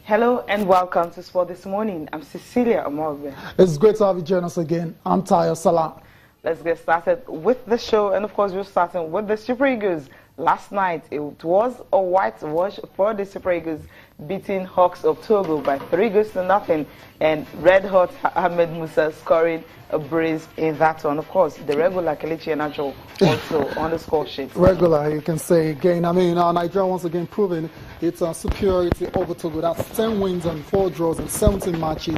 Hello and welcome to Sport This Morning. I'm Cecilia Amorbe. It's great to have you join us again. I'm Tayo Salah. Let's get started with the show, and of course we're starting with the Super Eagles. Last night it was a whitewash for the Super Eagles, beating Hawks of Togo by 3-0, and Red Hot Ahmed Musa scoring a brace in that one. Of course, the regular Kelechi Iheanacho also on the score sheet. Regular, you can say again. I mean, Nigeria once again proving its superiority over Togo. That's 10 wins and 4 draws in 17 matches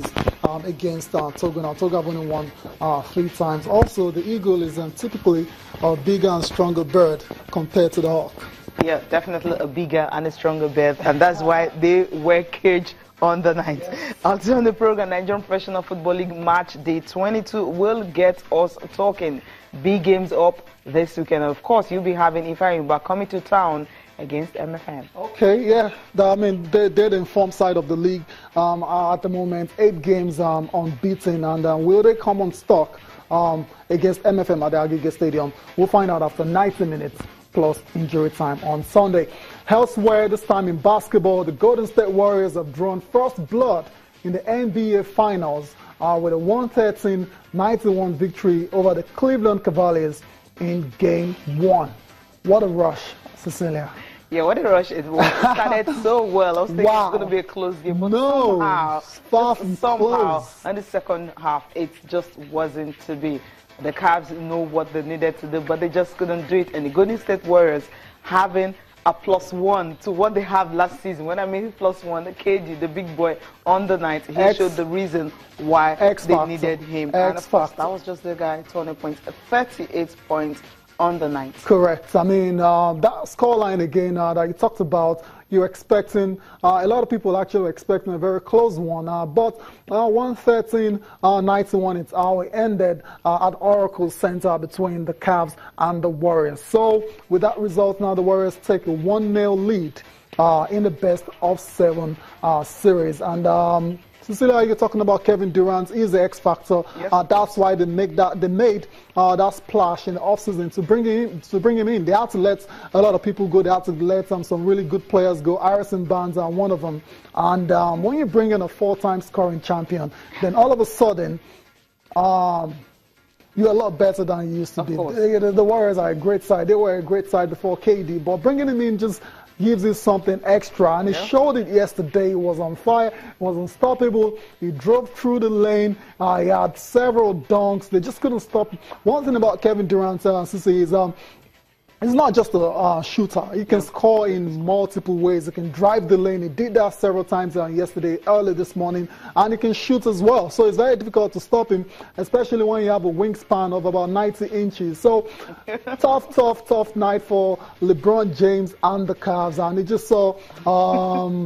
against Togo. Now, Togo have only won 3 times. Also, the Eagle is typically a bigger and stronger bird compared to the Hawk. Yeah, definitely a bigger and a stronger bird, and that's why they were caged on the night. Also on the program, Nigerian Professional Football League match day 22 will get us talking. Big games up this weekend. Of course, you'll be having Ifeanyi coming to town against MFM. Okay, yeah. I mean, they're the informed side of the league at the moment. 8 games unbeaten, and will they come on stock against MFM at the Agege Stadium? We'll find out after 90 minutes plus injury time on Sunday. Elsewhere, this time in basketball, the Golden State Warriors have drawn first blood in the NBA Finals with a 113-91 victory over the Cleveland Cavaliers in Game 1. What a rush, Cecilia. Yeah, what a rush it was. It started so well. I was thinking it's going to be a close game, but somehow in the second half, it just wasn't to be. The Cavs know what they needed to do, but they just couldn't do it. And the Golden State Warriors having a +1 to what they have last season. When I mean +1, the KD, the big boy, on the night, he showed the reason why they needed him. And of course, that was just the guy, 20 points, 38 points on the night. Correct. I mean, that scoreline again that you talked about, you're expecting, a lot of people actually expecting a very close one, but 113-91, it's how it ended at Oracle Center between the Cavs and the Warriors. So with that result, now the Warriors take a 1-0 lead in the best of 7 series. And Cecilia, you're talking about Kevin Durant. He's the X factor. Yes. That's why they made that splash in the offseason to bring him in. They had to let a lot of people go. They had to let some really good players go. Harrison Barnes are one of them. And when you bring in a 4-time scoring champion, then all of a sudden, you're a lot better than you used to be. The Warriors are a great side. They were a great side before KD, but bringing him in just gives you something extra, and he showed it yesterday. He was on fire, he was unstoppable. He drove through the lane. He had several dunks. They just couldn't stop him. One thing about Kevin Durant, is he's not just a shooter. He can score in multiple ways. He can drive the lane. He did that several times yesterday, early this morning, and he can shoot as well. So it's very difficult to stop him, especially when you have a wingspan of about 90 inches. So tough night for LeBron James and the Cavs. And he just saw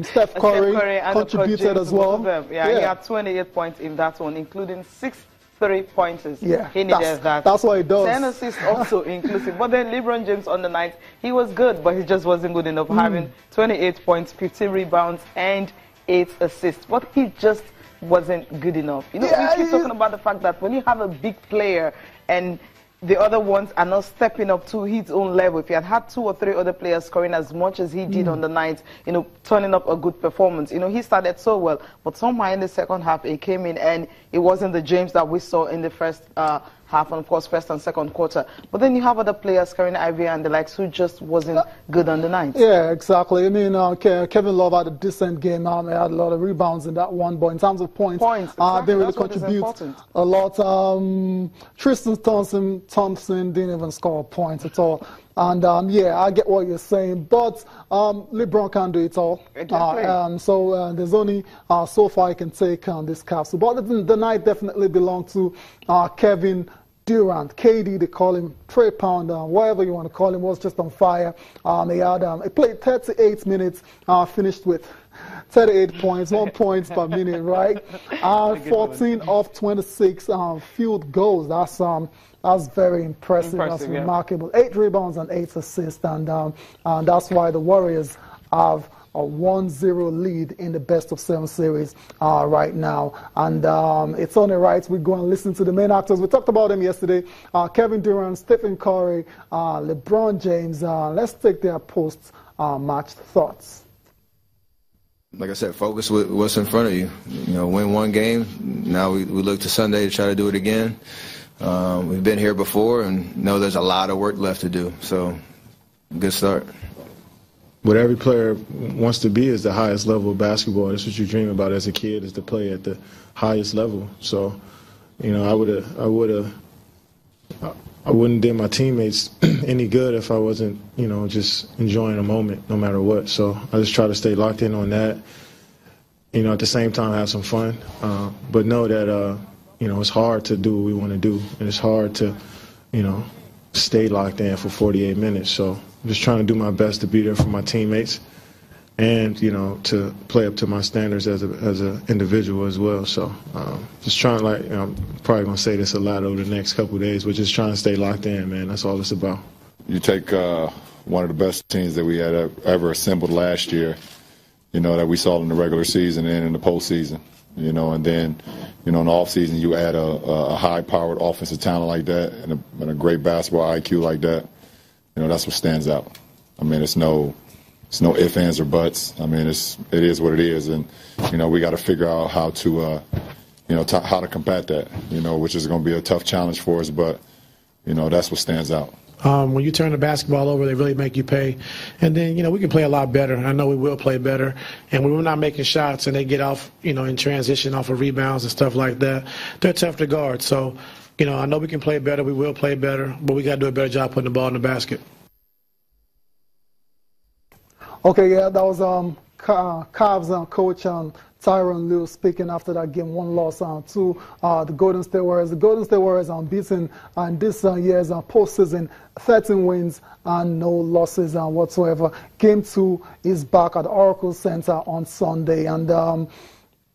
Steph Curry contributed as well. He had 28 points in that one, including 6 3-pointers. Yeah, he needed that. That's what he does. 10 assists also inclusive. But then LeBron James on the night, he was good, but he just wasn't good enough, having 28 points, 15 rebounds, and 8 assists. But he just wasn't good enough. You know, we keep talking about the fact that when you have a big player and the other ones are not stepping up to his own level. If he had 2 or 3 other players scoring as much as he did on the night, you know, turning up a good performance. You know, he started so well, but somehow in the second half, he came in and it wasn't the James that we saw in the first half, and of course first and second quarter. But then you have other players, Karen Ivey and the likes, who just wasn't good on the night. Yeah, exactly. I mean, Kevin Love had a decent game. He had a lot of rebounds in that one, but in terms of points, exactly. Didn't really contribute a lot. Tristan Thompson didn't even score a point at all. And yeah, I get what you're saying, but LeBron can't do it all. Exactly. So there's only so far I can take on this Cavs. But the night definitely belonged to Kevin Durant. KD, they call him Trey Pound, whatever you want to call him, was just on fire. He played 38 minutes, finished with 38 points, 1 point per minute, right? 14 of 26 field goals. That's very impressive. That's remarkable. 8 rebounds and 8 assists, and that's why the Warriors have a 1-0 lead in the best of 7 series right now. And it's only right we go and listen to the main actors. We talked about them yesterday. Kevin Durant, Stephen Curry, LeBron James. Let's take their post-match thoughts. Like I said, focus with what's in front of you. You know, win one game. Now we look to Sunday to try to do it again. We've been here before and know there's a lot of work left to do. So, good start. What every player wants to be is the highest level of basketball. That's what you dream about as a kid, is to play at the highest level. So, you know, I wouldn't do my teammates any good if I wasn't, you know, just enjoying the moment no matter what. So I just try to stay locked in on that. You know, at the same time have some fun, but know that you know, it's hard to do what we want to do, and it's hard to, you know, stay locked in for 48 minutes. So I'm just trying to do my best to be there for my teammates, and, you know, to play up to my standards as an individual as well. So just trying, like, you know, I'm probably going to say this a lot over the next couple of days, but just trying to stay locked in, man. That's all it's about. You take one of the best teams that we had ever assembled last year, you know, that we saw in the regular season and in the postseason, you know, and then, you know, in the offseason you add a high-powered offensive talent like that and a great basketball IQ like that, you know, that's what stands out. I mean, it's no ifs, ands, or buts. I mean, it is what it is, and, you know, we got to figure out how to, you know, how to combat that, you know, which is going to be a tough challenge for us, but, you know, that's what stands out. When you turn the basketball over, they really make you pay. And then, you know, we can play a lot better. I know we will play better. And when we're not making shots and they get off, you know, in transition off of rebounds and stuff like that, they're tough to guard. So, you know, I know we can play better. We will play better. But we got to do a better job putting the ball in the basket. Okay, yeah, that was Cavs coach Tyronn Lue speaking after that game. One loss to the Golden State Warriors. The Golden State Warriors are unbeaten in this year's postseason, 13 wins and no losses whatsoever. Game 2 is back at Oracle Center on Sunday. And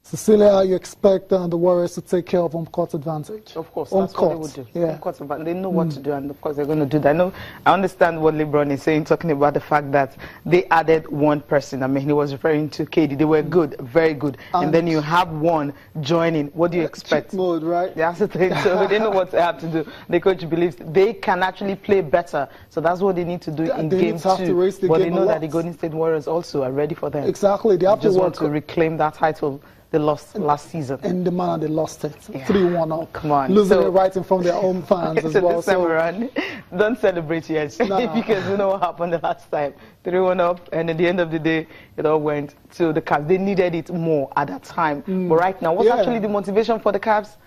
Cecilia, you expect the Warriors to take care of home-court advantage? Of course, that's what they would do. Yeah. Home-court advantage. They know what to do, and of course they're going to do that. I understand what LeBron is saying, talking about the fact that they added one person. I mean, he was referring to KD. They were good, very good. And then you have one joining. What do you expect? Cheat mode, right? That's the thing. So they know what they have to do. The coach believes they can actually play better. So that's what they need to do in game 2. But they know that the Golden State Warriors also are ready for them. Exactly. They have to just want to reclaim that title they lost last season. In the manner they lost it. 3-1 up. Come on. Losing it right in front of their own fans as well. This time around, don't celebrate yet. Because you know what happened the last time. 3-1 up, and at the end of the day, it all went to the Cavs. They needed it more at that time. But right now, what's actually the motivation for the Cavs?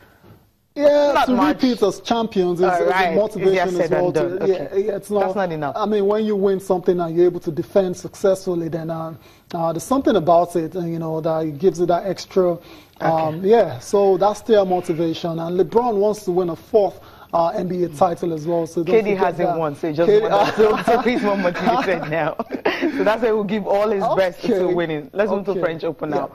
Yeah, to repeat as champions is motivation as well. It's not, that's not enough. I mean, when you win something and you're able to defend successfully, then there's something about it, you know, that gives it that extra. So that's their motivation. And LeBron wants to win a 4th NBA title as well. So KD hasn't won, so he just won. So he's more motivated now. So that's why he'll give all his best to winning. Let's move to French Open now.